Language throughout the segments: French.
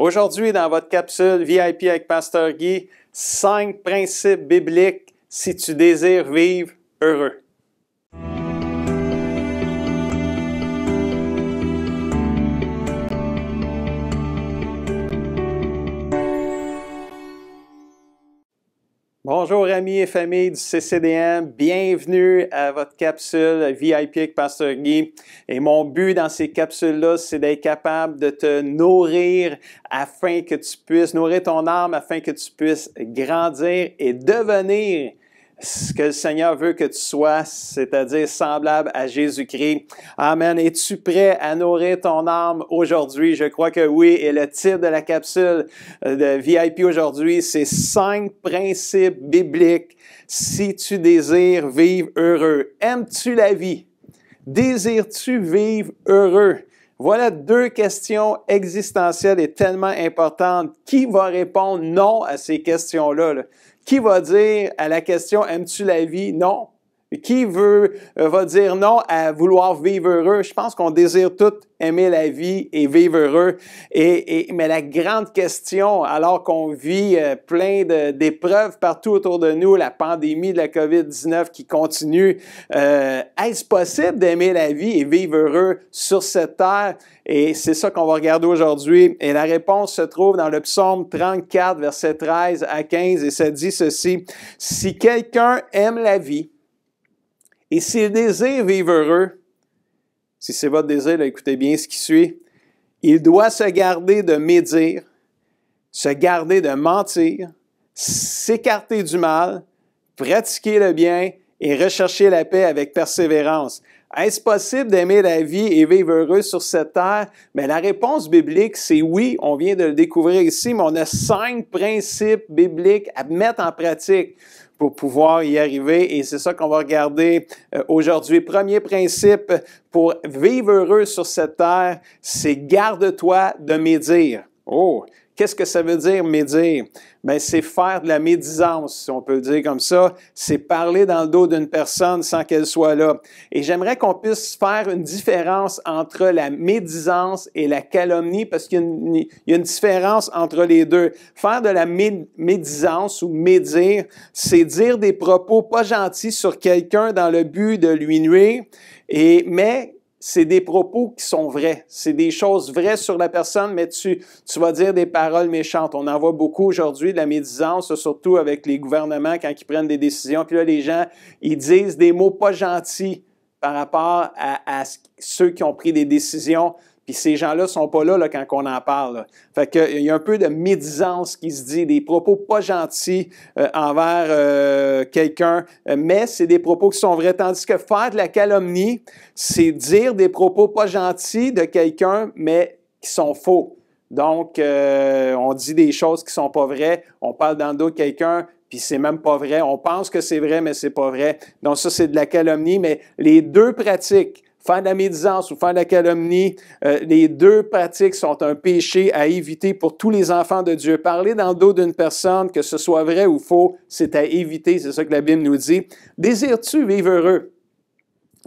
Aujourd'hui, dans votre capsule VIP avec Pasteur Guy, 5 principes bibliques si tu désires vivre heureux. Bonjour amis et familles du CCDM, bienvenue à votre capsule VIP avec Pasteur Guy. Et mon but dans ces capsules-là, c'est d'être capable de te nourrir afin que tu puisses nourrir ton âme, afin que tu puisses grandir et devenir ce que le Seigneur veut que tu sois, c'est-à-dire semblable à Jésus-Christ. Amen. Es-tu prêt à nourrir ton âme aujourd'hui? Je crois que oui. Et le titre de la capsule de VIP aujourd'hui, c'est 5 principes bibliques si tu désires vivre heureux. Aimes-tu la vie? Désires-tu vivre heureux? Voilà 2 questions existentielles et tellement importantes. Qui va répondre non à ces questions-là, là? Qui va dire à la question « Aimes-tu la vie? » Non. Qui va dire non à vouloir vivre heureux? Je pense qu'on désire tous aimer la vie et vivre heureux. Mais la grande question, alors qu'on vit plein d'épreuves partout autour de nous, la pandémie de la COVID-19 qui continue, est-ce possible d'aimer la vie et vivre heureux sur cette terre? Et c'est ça qu'on va regarder aujourd'hui. Et la réponse se trouve dans le psaume 34, versets 13 à 15, et ça dit ceci: « Si quelqu'un aime la vie, et s'il désire vivre heureux, si c'est votre désir, là, écoutez bien ce qui suit, il doit se garder de médire, se garder de mentir, s'écarter du mal, pratiquer le bien et rechercher la paix avec persévérance. » Est-ce possible d'aimer la vie et vivre heureux sur cette terre? Mais la réponse biblique, c'est oui. On vient de le découvrir ici, mais on a 5 principes bibliques à mettre en pratique pour pouvoir y arriver. Et c'est ça qu'on va regarder aujourd'hui. Premier principe pour vivre heureux sur cette terre, c'est garde-toi de médire. Oh! Qu'est-ce que ça veut dire médire? Bien, c'est faire de la médisance, si on peut le dire comme ça. C'est parler dans le dos d'une personne sans qu'elle soit là. Et j'aimerais qu'on puisse faire une différence entre la médisance et la calomnie, parce qu'il y a une différence entre les deux. Faire de la médisance ou médire, c'est dire des propos pas gentils sur quelqu'un dans le but de lui nuire, mais c'est des propos qui sont vrais. C'est des choses vraies sur la personne, mais tu vas dire des paroles méchantes. On en voit beaucoup aujourd'hui de la médisance, surtout avec les gouvernements quand ils prennent des décisions. Puis là, les gens, ils disent des mots pas gentils par rapport à ceux qui ont pris des décisions. Puis ces gens-là ne sont pas là quand on en parle. Là. Fait qu'il y a un peu de médisance qui se dit, des propos pas gentils envers quelqu'un, mais c'est des propos qui sont vrais. Tandis que faire de la calomnie, c'est dire des propos pas gentils de quelqu'un, mais qui sont faux. Donc, on dit des choses qui sont pas vraies, on parle dans le dos de quelqu'un, puis c'est même pas vrai. On pense que c'est vrai, mais c'est pas vrai. Donc ça, c'est de la calomnie, mais les 2 pratiques, faire de la médisance ou faire de la calomnie, les 2 pratiques sont un péché à éviter pour tous les enfants de Dieu. Parler dans le dos d'une personne, que ce soit vrai ou faux, c'est à éviter, c'est ça que la Bible nous dit. Désires-tu vivre heureux?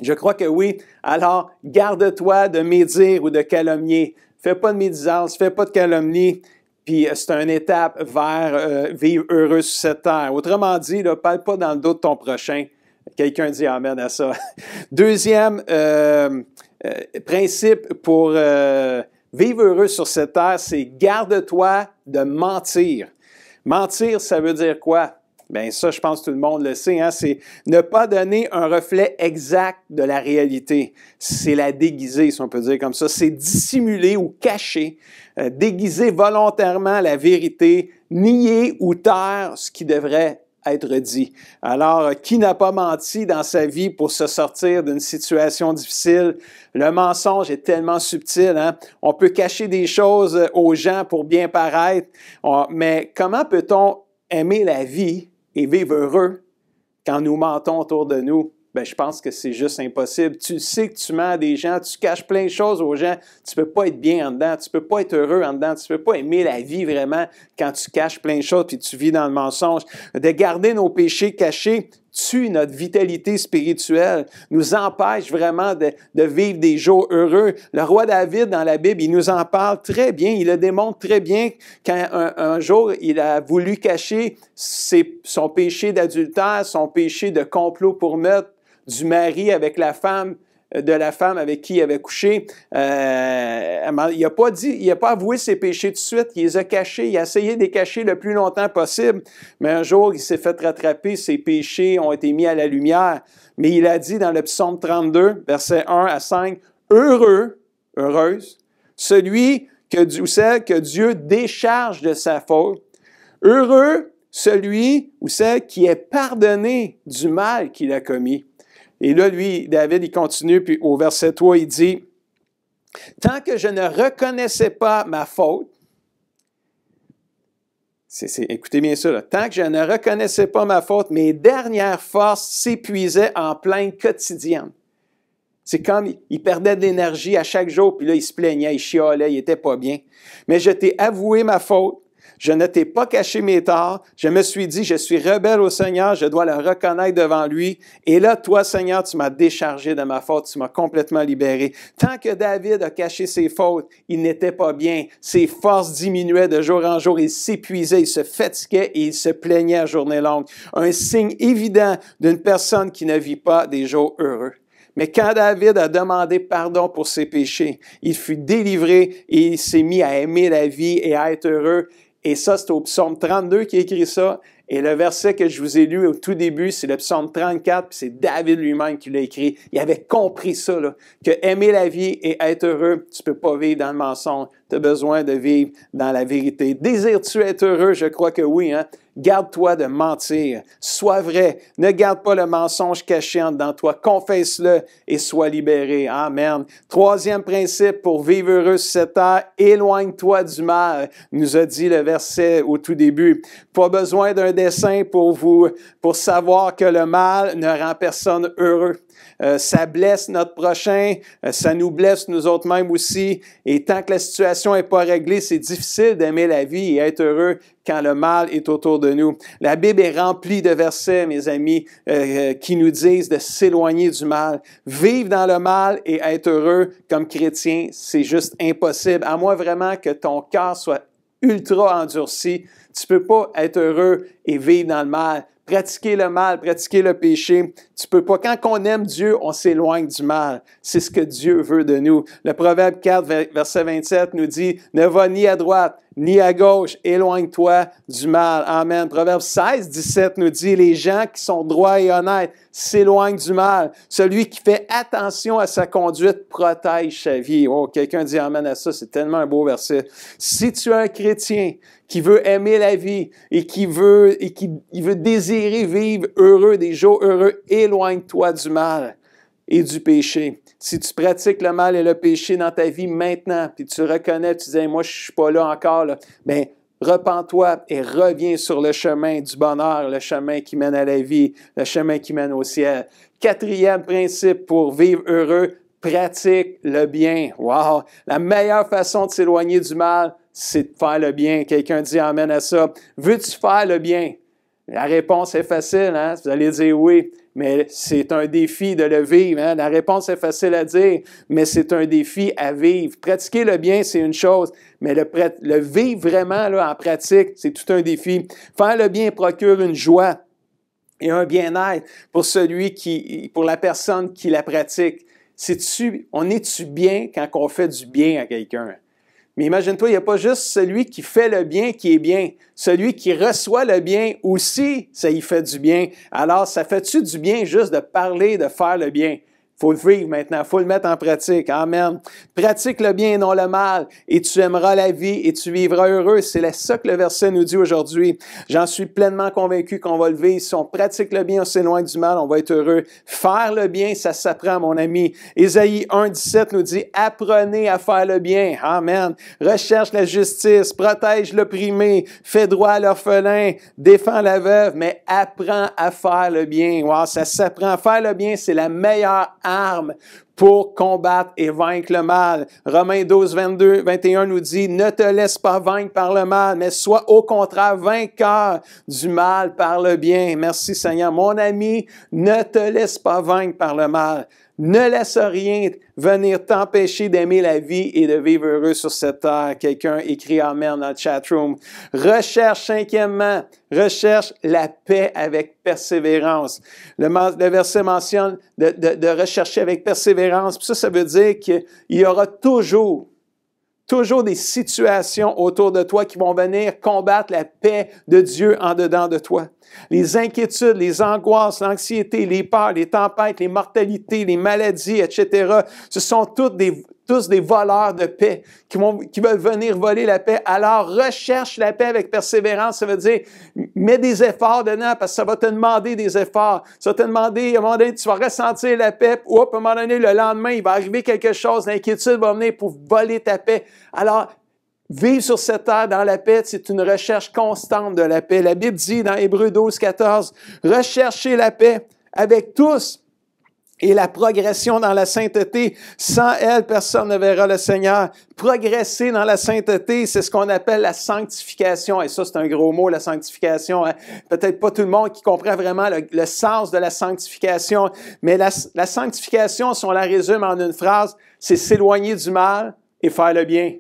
Je crois que oui. Alors, garde-toi de médire ou de calomnier. Fais pas de médisance, fais pas de calomnie. Puis c'est une étape vers vivre heureux sur cette terre. Autrement dit, ne parle pas dans le dos de ton prochain. Quelqu'un dit amen à ça. Deuxième principe pour vivre heureux sur cette terre, c'est garde-toi de mentir. Mentir, ça veut dire quoi? Bien, ça, je pense que tout le monde le sait, hein? C'est ne pas donner un reflet exact de la réalité. C'est la déguiser, si on peut dire comme ça. C'est dissimuler ou cacher, déguiser volontairement la vérité, nier ou taire ce qui devrait être dit. Alors, qui n'a pas menti dans sa vie pour se sortir d'une situation difficile? Le mensonge est tellement subtil, hein? On peut cacher des choses aux gens pour bien paraître, mais comment peut-on aimer la vie et vivre heureux quand nous mentons autour de nous? Bien, je pense que c'est juste impossible. Tu sais que tu mens à des gens, tu caches plein de choses aux gens, tu ne peux pas être bien en dedans, tu ne peux pas être heureux en dedans, tu ne peux pas aimer la vie vraiment quand tu caches plein de choses puis tu vis dans le mensonge. De garder nos péchés cachés, tue notre vitalité spirituelle, nous empêche vraiment de vivre des jours heureux. Le roi David, dans la Bible, il nous en parle très bien, il le démontre très bien quand un jour, il a voulu cacher son péché d'adultère, son péché de complot pour meurtre du mari avec la femme avec qui il avait couché. Il n'a pas avoué ses péchés tout de suite, il les a cachés, il a essayé de les cacher le plus longtemps possible, mais un jour, il s'est fait rattraper, ses péchés ont été mis à la lumière. Mais il a dit dans le psaume 32, versets 1 à 5, « Heureux, heureuse, celui ou celle que Dieu décharge de sa faute. Heureux, celui ou celle qui est pardonné du mal qu'il a commis. » Et là, lui, David, il continue, puis au verset 3, il dit, « Tant que je ne reconnaissais pas ma faute, » écoutez bien ça, là, « Tant que je ne reconnaissais pas ma faute, mes dernières forces s'épuisaient en plainte quotidienne. » C'est comme il perdait de l'énergie à chaque jour, puis là, il se plaignait, il chialait, il était pas bien. « Mais je t'ai avoué ma faute, je ne t'ai pas caché mes torts, je me suis dit, je suis rebelle au Seigneur, je dois le reconnaître devant lui. Et là, toi, Seigneur, tu m'as déchargé de ma faute, tu m'as complètement libéré. » Tant que David a caché ses fautes, il n'était pas bien. Ses forces diminuaient de jour en jour, il s'épuisait, il se fatiguait et il se plaignait à journée longue. Un signe évident d'une personne qui ne vit pas des jours heureux. Mais quand David a demandé pardon pour ses péchés, il fut délivré et il s'est mis à aimer la vie et à être heureux. Et ça, c'est au psaume 32 qui écrit ça. Et le verset que je vous ai lu au tout début, c'est le psaume 34, puis c'est David lui-même qui l'a écrit. Il avait compris ça, là, que aimer la vie et être heureux, tu peux pas vivre dans le mensonge. Tu as besoin de vivre dans la vérité. Désires-tu être heureux? Je crois que oui, hein? Garde-toi de mentir. Sois vrai. Ne garde pas le mensonge caché en dedans toi. Confesse-le et sois libéré. Amen. Troisième principe pour vivre heureux sur cette terre, éloigne-toi du mal, nous a dit le verset au tout début. Pas besoin d'un dessin pour savoir que le mal ne rend personne heureux. Ça blesse notre prochain, ça nous blesse nous autres mêmes aussi. Et tant que la situation n'est pas réglée, c'est difficile d'aimer la vie et être heureux quand le mal est autour de nous. La Bible est remplie de versets, mes amis, qui nous disent de s'éloigner du mal. Vivre dans le mal et être heureux comme chrétien, c'est juste impossible. À moins vraiment que ton cœur soit ultra endurci, tu peux pas être heureux et vivre dans le mal. Pratiquer le mal, pratiquer le péché, tu peux pas. Quand on aime Dieu, on s'éloigne du mal. C'est ce que Dieu veut de nous. Le Proverbe 4, verset 27 nous dit, « Ne va ni à droite, ni à gauche, éloigne-toi du mal. » Amen. Proverbe 16, 17 nous dit, « Les gens qui sont droits et honnêtes s'éloignent du mal. Celui qui fait attention à sa conduite protège sa vie. » Oh, quelqu'un dit amen à ça, c'est tellement un beau verset. Si tu es un chrétien qui veut aimer la vie et qui veut désirer vivre heureux, des jours heureux, éloigne-toi du mal et du péché. Si tu pratiques le mal et le péché dans ta vie maintenant, puis tu reconnais, tu dis, moi, je suis pas là encore, là, bien, repens-toi et reviens sur le chemin du bonheur, le chemin qui mène à la vie, le chemin qui mène au ciel. Quatrième principe pour vivre heureux, pratique le bien. Wow! La meilleure façon de s'éloigner du mal, c'est de faire le bien. Quelqu'un dit amen à ça. Veux-tu faire le bien? La réponse est facile, hein? Vous allez dire oui, mais c'est un défi de le vivre. Hein? La réponse est facile à dire, mais c'est un défi à vivre. Pratiquer le bien, c'est une chose, mais le vivre vraiment là, en pratique, c'est tout un défi. Faire le bien procure une joie et un bien-être pour la personne qui la pratique. On est-tu bien quand on fait du bien à quelqu'un? Mais imagine-toi, il n'y a pas juste celui qui fait le bien qui est bien. Celui qui reçoit le bien aussi, ça y fait du bien. Alors, ça fait-tu du bien juste de parler, de faire le bien? Faut le vivre maintenant, faut le mettre en pratique. Amen. Pratique le bien et non le mal, et tu aimeras la vie et tu vivras heureux. C'est ça que le verset nous dit aujourd'hui. J'en suis pleinement convaincu qu'on va le vivre. Si on pratique le bien, on s'éloigne du mal, on va être heureux. Faire le bien, ça s'apprend, mon ami. Ésaïe 1,17 nous dit, apprenez à faire le bien. Amen. Recherche la justice, protège l'opprimé, fais droit à l'orphelin, défends la veuve, mais apprends à faire le bien. Wow, ça s'apprend. Faire le bien, c'est la meilleure arme pour combattre et vaincre le mal. Romains 12, 22, 21 nous dit, « Ne te laisse pas vaincre par le mal, mais sois au contraire vainqueur du mal par le bien. » Merci Seigneur. Mon ami, ne te laisse pas vaincre par le mal. Ne laisse rien venir t'empêcher d'aimer la vie et de vivre heureux sur cette terre. Quelqu'un écrit Amen dans le chatroom. Recherche, cinquièmement, recherche la paix avec persévérance. Le verset mentionne de rechercher avec persévérance. Puis ça veut dire qu'il y aura toujours des situations autour de toi qui vont venir combattre la paix de Dieu en dedans de toi. Les inquiétudes, les angoisses, l'anxiété, les peurs, les tempêtes, les mortalités, les maladies, etc. Ce sont tous des voleurs de paix qui veulent venir voler la paix. Alors, recherche la paix avec persévérance. Ça veut dire, mets des efforts dedans parce que ça va te demander des efforts. Ça va te demander, à un moment donné, tu vas ressentir la paix. Ou à un moment donné, le lendemain, il va arriver quelque chose. L'inquiétude va venir pour voler ta paix. Alors, vivre sur cette terre dans la paix, c'est une recherche constante de la paix. La Bible dit dans Hébreux 12, 14, « Recherchez la paix avec tous et la progression dans la sainteté. Sans elle, personne ne verra le Seigneur. » Progresser dans la sainteté, c'est ce qu'on appelle la sanctification. Et ça, c'est un gros mot, la sanctification. Hein? Peut-être pas tout le monde qui comprend vraiment le sens de la sanctification. Mais la sanctification, si on la résume en une phrase, c'est s'éloigner du mal et faire le bien.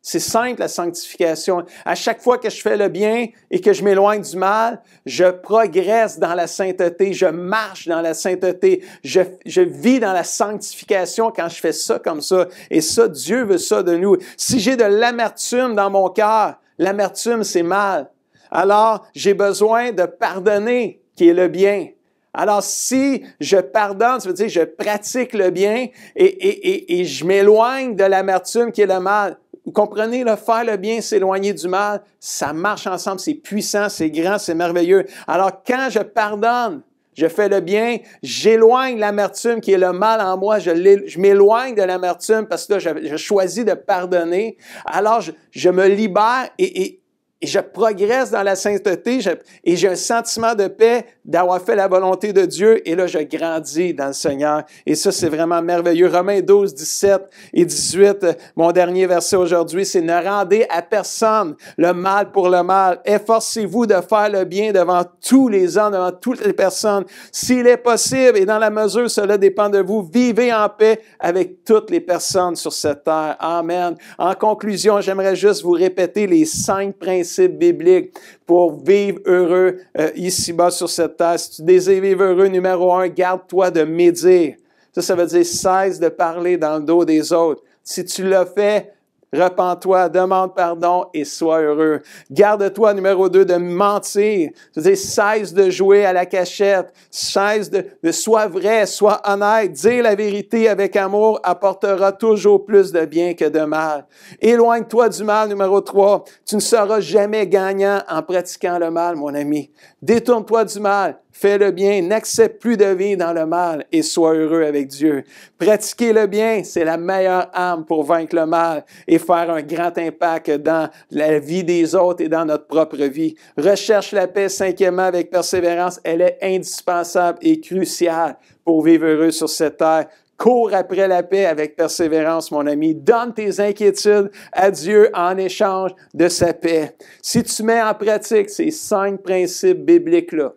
C'est simple, la sanctification. À chaque fois que je fais le bien et que je m'éloigne du mal, je progresse dans la sainteté, je marche dans la sainteté, je vis dans la sanctification quand je fais ça comme ça. Et ça, Dieu veut ça de nous. Si j'ai de l'amertume dans mon cœur, l'amertume, c'est mal. Alors, j'ai besoin de pardonner, qui est le bien. Alors, si je pardonne, ça veut dire que je pratique le bien et je m'éloigne de l'amertume qui est le mal. Vous comprenez, là, faire le bien, s'éloigner du mal, ça marche ensemble, c'est puissant, c'est grand, c'est merveilleux. Alors, quand je pardonne, je fais le bien, j'éloigne l'amertume qui est le mal en moi, je m'éloigne de l'amertume parce que là, je choisis de pardonner. Alors, je me libère et je progresse dans la sainteté et j'ai un sentiment de paix d'avoir fait la volonté de Dieu et là, je grandis dans le Seigneur. Et ça, c'est vraiment merveilleux. Romains 12, 17 et 18, mon dernier verset aujourd'hui, c'est « Ne rendez à personne le mal pour le mal. Efforcez-vous de faire le bien devant tous les hommes, devant toutes les personnes. S'il est possible et dans la mesure cela dépend de vous, vivez en paix avec toutes les personnes sur cette terre. » Amen. En conclusion, j'aimerais juste vous répéter les 5 principes bibliques pour vivre heureux ici-bas sur cette terre. Si tu désires vivre heureux, numéro 1, garde-toi de médire. Ça veut dire cesse de parler dans le dos des autres. Si tu l'as fait, repens-toi, demande pardon et sois heureux. Garde-toi, numéro 2, de mentir. C'est-à-dire, cesse de jouer à la cachette. Cesse de sois vrai, sois honnête. Dire la vérité avec amour apportera toujours plus de bien que de mal. Éloigne-toi du mal, numéro 3. Tu ne seras jamais gagnant en pratiquant le mal, mon ami. Détourne-toi du mal. Fais le bien, n'accepte plus de vie dans le mal et sois heureux avec Dieu. Pratiquer le bien, c'est la meilleure arme pour vaincre le mal et faire un grand impact dans la vie des autres et dans notre propre vie. Recherche la paix, cinquièmement, avec persévérance. Elle est indispensable et cruciale pour vivre heureux sur cette terre. Cours après la paix avec persévérance, mon ami. Donne tes inquiétudes à Dieu en échange de sa paix. Si tu mets en pratique ces 5 principes bibliques-là,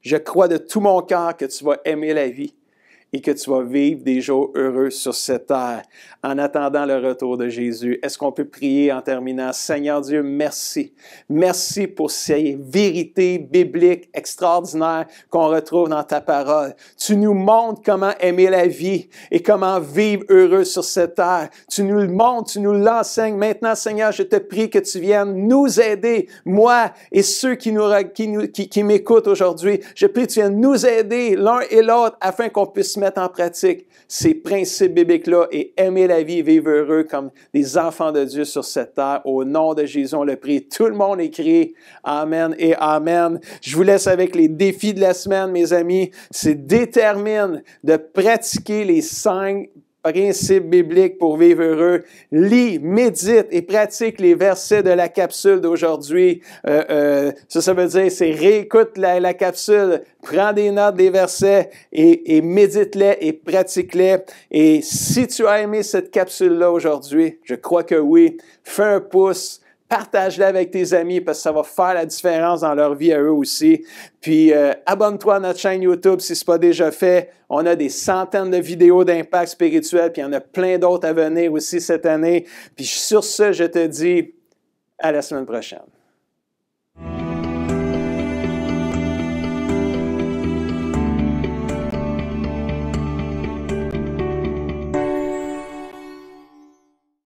je crois de tout mon cœur que tu vas aimer la vie et que tu vas vivre des jours heureux sur cette terre en attendant le retour de Jésus. Est-ce qu'on peut prier en terminant? Seigneur Dieu, merci. Merci pour ces vérités bibliques extraordinaires qu'on retrouve dans ta parole. Tu nous montres comment aimer la vie et comment vivre heureux sur cette terre. Tu nous le montres, tu nous l'enseignes. Maintenant, Seigneur, je te prie que tu viennes nous aider, moi et ceux qui m'écoutent aujourd'hui. Je prie que tu viennes nous aider l'un et l'autre afin qu'on puisse mettre en pratique ces principes bibliques-là et aimer la vie et vivre heureux comme des enfants de Dieu sur cette terre. Au nom de Jésus, on le prie. Tout le monde écrit Amen et Amen. Je vous laisse avec les défis de la semaine, mes amis. C'est détermine de pratiquer les 5 principes bibliques pour vivre heureux. Lis, médite et pratique les versets de la capsule d'aujourd'hui. Ça veut dire, c'est réécoute la capsule, prends des notes des versets et médite-les et pratique-les. Et si tu as aimé cette capsule-là aujourd'hui, je crois que oui, fais un pouce. Partage-la avec tes amis parce que ça va faire la différence dans leur vie à eux aussi. Puis, abonne-toi à notre chaîne YouTube si ce n'est pas déjà fait. On a des centaines de vidéos d'impact spirituel, puis il y en a plein d'autres à venir aussi cette année. Puis sur ce, je te dis à la semaine prochaine.